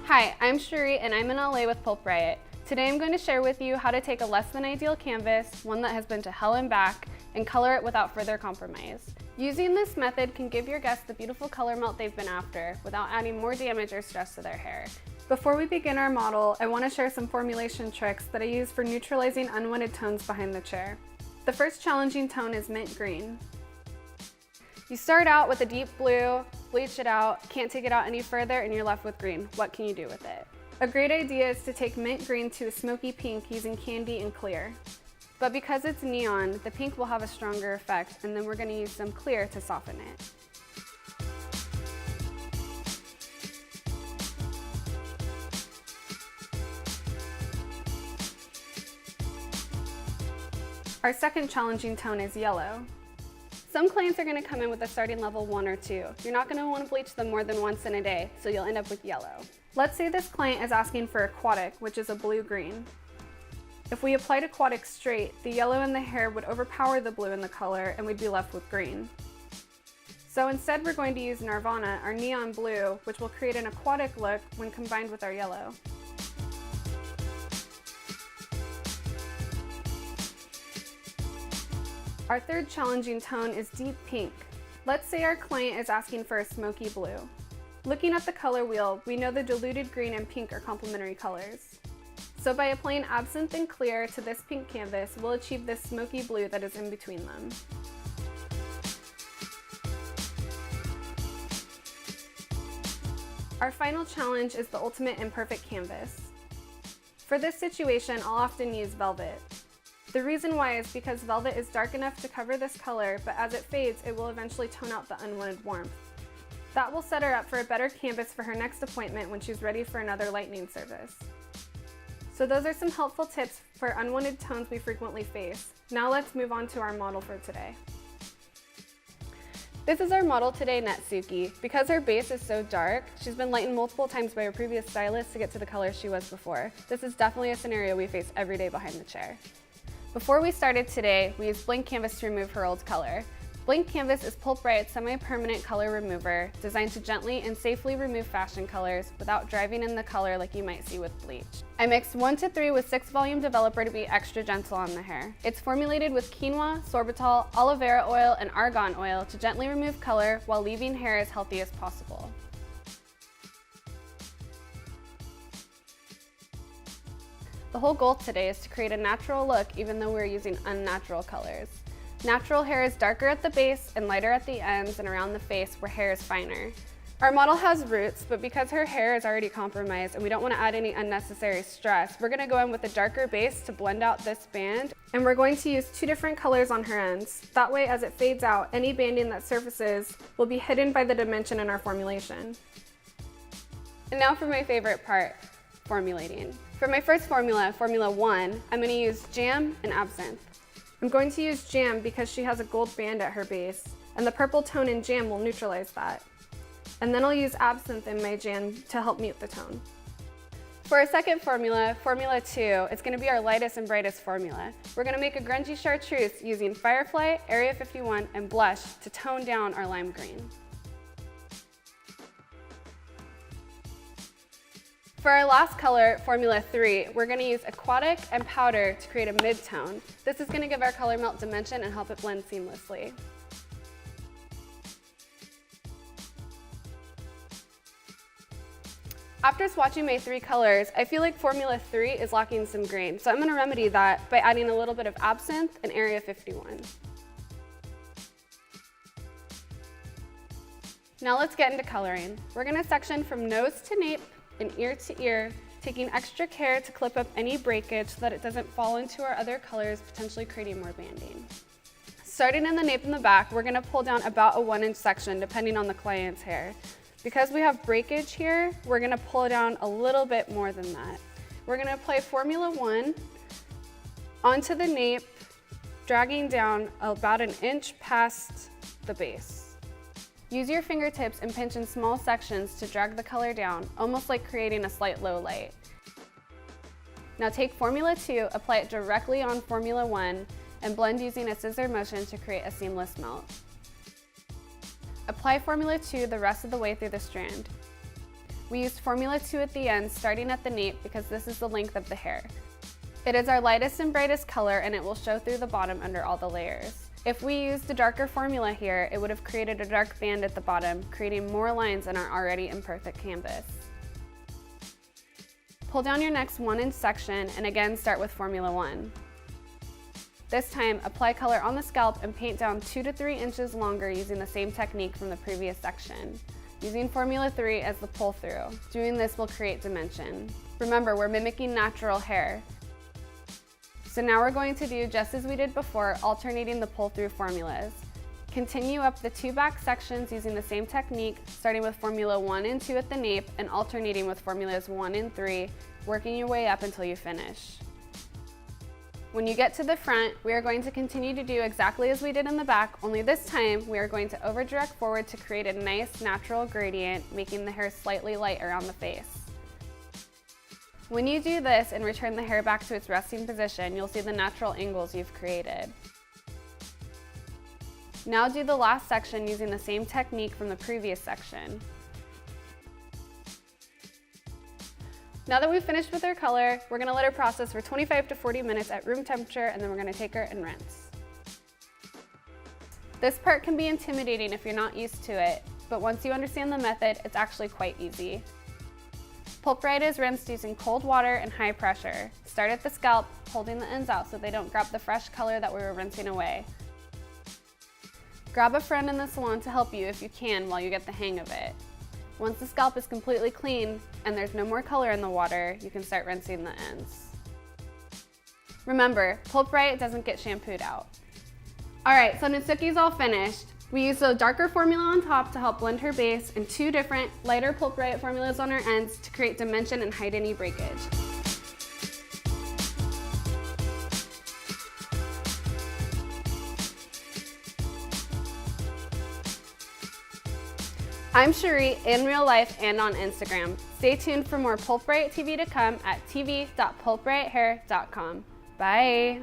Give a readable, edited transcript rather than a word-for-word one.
Hi, I'm Shurie and I'm in LA with Pulp Riot. Today I'm going to share with you how to take a less than ideal canvas, one that has been to hell and back, and color it without further compromise. Using this method can give your guests the beautiful color melt they've been after without adding more damage or stress to their hair. Before we begin our model, I want to share some formulation tricks that I use for neutralizing unwanted tones behind the chair. The first challenging tone is mint green. You start out with a deep blue, bleach it out, can't take it out any further, and you're left with green. What can you do with it? A great idea is to take mint green to a smoky pink using candy and clear. But because it's neon, the pink will have a stronger effect, and then we're going to use some clear to soften it. Our second challenging tone is yellow. Some clients are going to come in with a starting level 1 or 2. You're not going to want to bleach them more than once in a day, so you'll end up with yellow. Let's say this client is asking for aquatic, which is a blue-green. If we applied aquatic straight, the yellow in the hair would overpower the blue in the color and we'd be left with green. So instead we're going to use Nirvana, our neon blue, which will create an aquatic look when combined with our yellow. Our third challenging tone is deep pink. Let's say our client is asking for a smoky blue. Looking at the color wheel, we know the diluted green and pink are complementary colors. So by applying absinthe and clear to this pink canvas, we'll achieve this smoky blue that is in between them. Our final challenge is the ultimate imperfect canvas. For this situation, I'll often use velvet. The reason why is because velvet is dark enough to cover this color, but as it fades, it will eventually tone out the unwanted warmth. That will set her up for a better canvas for her next appointment when she's ready for another lightning service. So those are some helpful tips for unwanted tones we frequently face. Now let's move on to our model for today. This is our model today, Netsuki. Because her base is so dark, she's been lightened multiple times by her previous stylist to get to the color she was before. This is definitely a scenario we face every day behind the chair. Before we started today, we used blank canvas to remove her old color. Blank canvas is Pulp Riot's semi-permanent color remover, designed to gently and safely remove fashion colors without driving in the color like you might see with bleach. I mixed 1 to 3 with 6 volume developer to be extra gentle on the hair. It's formulated with quinoa, sorbitol, aloe vera oil, and argan oil to gently remove color while leaving hair as healthy as possible. The whole goal today is to create a natural look even though we're using unnatural colors. Natural hair is darker at the base and lighter at the ends and around the face where hair is finer. Our model has roots, but because her hair is already compromised and we don't want to add any unnecessary stress, we're going to go in with a darker base to blend out this band, and we're going to use 2 different colors on her ends. That way, as it fades out, any banding that surfaces will be hidden by the dimension in our formulation. And now for my favorite part, formulating. For my first formula, Formula 1, I'm going to use jam and absinthe. I'm going to use jam because she has a gold band at her base, and the purple tone in jam will neutralize that. And then I'll use absinthe in my jam to help mute the tone. For our second formula, Formula 2, it's going to be our lightest and brightest formula. We're going to make a grungy chartreuse using Firefly, Area 51, and blush to tone down our lime green. For our last color, Formula 3, we're going to use aquatic and powder to create a mid-tone. This is going to give our color melt dimension and help it blend seamlessly. After swatching my 3 colors, I feel like Formula 3 is lacking some grain, so I'm going to remedy that by adding a little bit of absinthe and Area 51. Now let's get into coloring. We're going to section from nose to nape and ear to ear, taking extra care to clip up any breakage so that it doesn't fall into our other colors, potentially creating more banding. Starting in the nape and the back, we're going to pull down about a 1-inch section depending on the client's hair. Because we have breakage here, we're going to pull down a little bit more than that. We're going to apply Formula 1 onto the nape, dragging down about 1 inch past the base. Use your fingertips and pinch in small sections to drag the color down, almost like creating a slight low light. Now take Formula 2, apply it directly on Formula 1, and blend using a scissor motion to create a seamless melt. Apply Formula 2 the rest of the way through the strand. We used Formula 2 at the end, starting at the nape because this is the length of the hair. It is our lightest and brightest color, and it will show through the bottom under all the layers. If we used a darker formula here, it would have created a dark band at the bottom, creating more lines in our already imperfect canvas. Pull down your next 1-inch section and again start with Formula 1. This time, apply color on the scalp and paint down 2 to 3 inches longer using the same technique from the previous section, using Formula 3 as the pull-through. Doing this will create dimension. Remember, we're mimicking natural hair. So now we're going to do just as we did before, alternating the pull-through formulas. Continue up the 2 back sections using the same technique, starting with Formula 1 and 2 at the nape and alternating with Formulas 1 and 3, working your way up until you finish. When you get to the front, we are going to continue to do exactly as we did in the back, only this time we are going to over-direct forward to create a nice natural gradient, making the hair slightly light around the face. When you do this and return the hair back to its resting position, you'll see the natural angles you've created. Now do the last section using the same technique from the previous section. Now that we've finished with our color, we're going to let her process for 25 to 40 minutes at room temperature, and then we're going to take her and rinse. This part can be intimidating if you're not used to it, but once you understand the method, it's actually quite easy. Pulp Riot is rinsed using cold water and high pressure. Start at the scalp, holding the ends out so they don't grab the fresh color that we were rinsing away. Grab a friend in the salon to help you if you can while you get the hang of it. Once the scalp is completely clean and there's no more color in the water, you can start rinsing the ends. Remember, Pulp Riot doesn't get shampooed out. Alright, so Natsuki's all finished. We used a darker formula on top to help blend her base and 2 different lighter Pulp Riot formulas on her ends to create dimension and hide any breakage. I'm Shurie in real life and on Instagram. Stay tuned for more Pulp Riot TV to come at tv.pulpriothair.com. Bye!